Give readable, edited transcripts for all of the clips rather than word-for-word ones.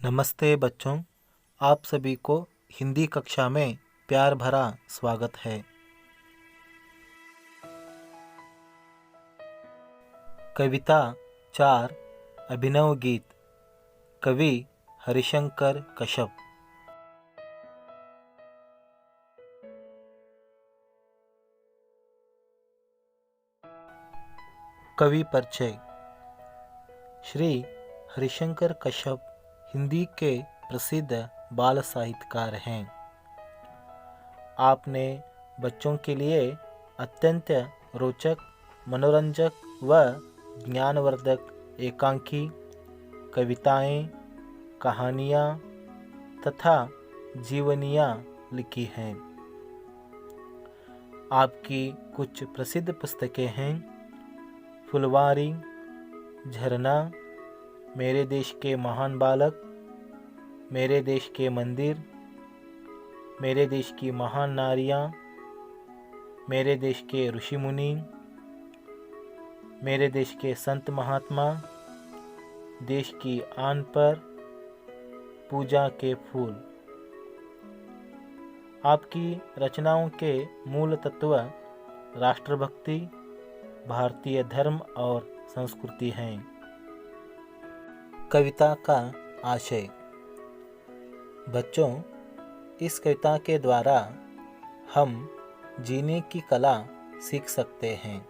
नमस्ते बच्चों, आप सभी को हिंदी कक्षा में प्यार भरा स्वागत है। कविता 4 अभिनव गीत, कवि हरिशंकर कश्यप। कवि परिचय। श्री हरिशंकर कश्यप हिंदी के प्रसिद्ध बाल साहित्यकार हैं। आपने बच्चों के लिए अत्यंत रोचक, मनोरंजक व ज्ञानवर्धक एकांकी कविताएं, कहानियाँ तथा जीवनियाँ लिखी हैं। आपकी कुछ प्रसिद्ध पुस्तकें हैं: फुलवारी, झरना, मेरे देश के महान बालक, मेरे देश के मंदिर, मेरे देश की महान नारियाँ, मेरे देश के ऋषि मुनि, मेरे देश के संत महात्मा, देश की आन पर, पूजा के फूल। आपकी रचनाओं के मूल तत्व राष्ट्रभक्ति, भारतीय धर्म और संस्कृति हैं। कविता का आशय। बच्चों, इस कविता के द्वारा हम जीने की कला सीख सकते हैं।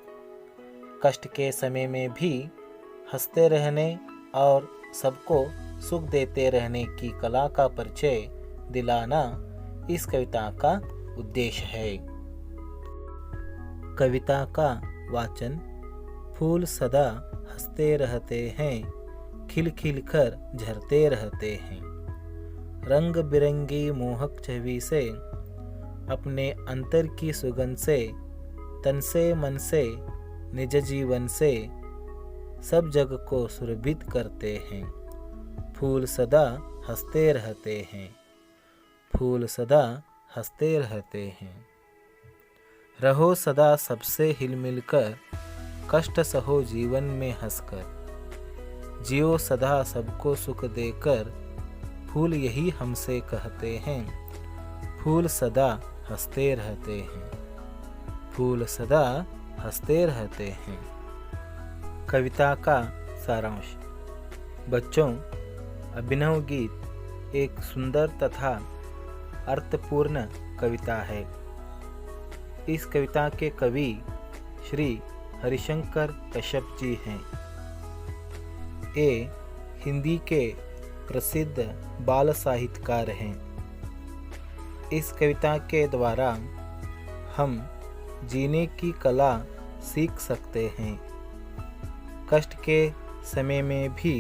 कष्ट के समय में भी हंसते रहने और सबको सुख देते रहने की कला का परिचय दिलाना इस कविता का उद्देश्य है। कविता का वाचन। फूल सदा हंसते रहते हैं, खिल खिल कर झरते रहते हैं। रंग बिरंगी मोहक छवि से, अपने अंतर की सुगंध से, तन से मन से, निज जीवन से सब जग को सुरभित करते हैं। फूल सदा हंसते रहते हैं, फूल सदा हंसते रहते हैं। रहो सदा सबसे हिल मिल कर, कष्ट सहो जीवन में हंसकर। जियो सदा सबको सुख देकर, फूल यही हमसे कहते हैं। फूल सदा हंसते रहते हैं, फूल सदा हंसते रहते हैं। कविता का सारांश। बच्चों, अभिनव गीत एक सुंदर तथा अर्थपूर्ण कविता है। इस कविता के कवि श्री हरिशंकर कश्यप जी हैं। ये हिंदी के प्रसिद्ध बाल साहित्यकार हैं। इस कविता के द्वारा हम जीने की कला सीख सकते हैं। कष्ट के समय में भी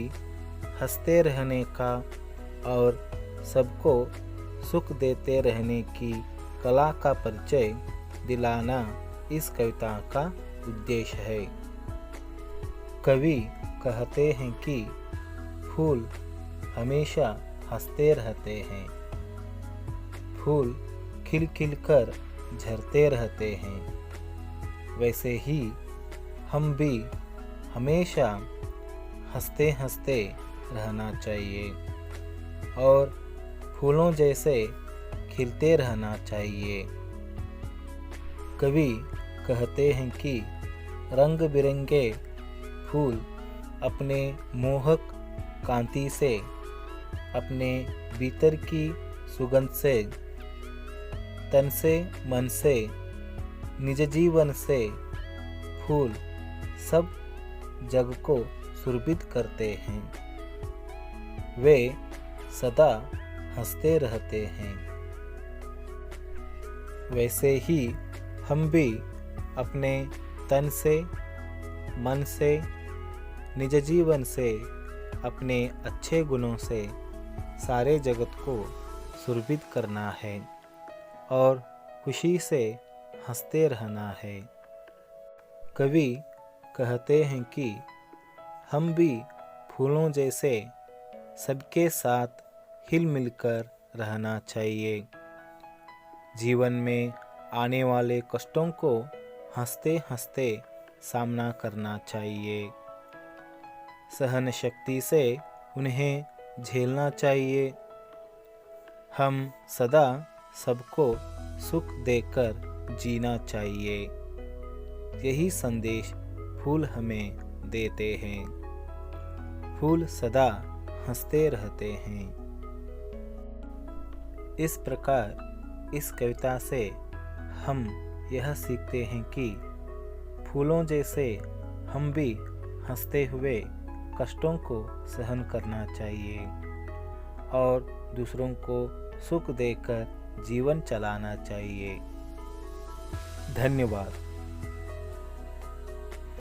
हंसते रहने का और सबको सुख देते रहने की कला का परिचय दिलाना इस कविता का उद्देश्य है। कवि कहते हैं कि फूल हमेशा हंसते रहते हैं, फूल खिल खिल कर झरते रहते हैं। वैसे ही हम भी हमेशा हंसते हंसते रहना चाहिए और फूलों जैसे खिलते रहना चाहिए। कवि कहते हैं कि रंग बिरंगे फूल अपने मोहक कांति से, अपने भीतर की सुगंध से, तन से मन से, निज जीवन से फूल सब जग को सुरभित करते हैं। वे सदा हंसते रहते हैं। वैसे ही हम भी अपने तन से, मन से, निज जीवन से, अपने अच्छे गुणों से सारे जगत को सुरभित करना है और खुशी से हंसते रहना है। कवि कहते हैं कि हम भी फूलों जैसे सबके साथ हिल मिलकर रहना चाहिए। जीवन में आने वाले कष्टों को हंसते हंसते सामना करना चाहिए। सहन शक्ति से उन्हें झेलना चाहिए। हम सदा सबको सुख देकर जीना चाहिए। यही संदेश फूल हमें देते हैं। फूल सदा हंसते रहते हैं। इस प्रकार इस कविता से हम यह सीखते हैं कि फूलों जैसे हम भी हंसते हुए कष्टों को सहन करना चाहिए और दूसरों को सुख देकर जीवन चलाना चाहिए। धन्यवाद।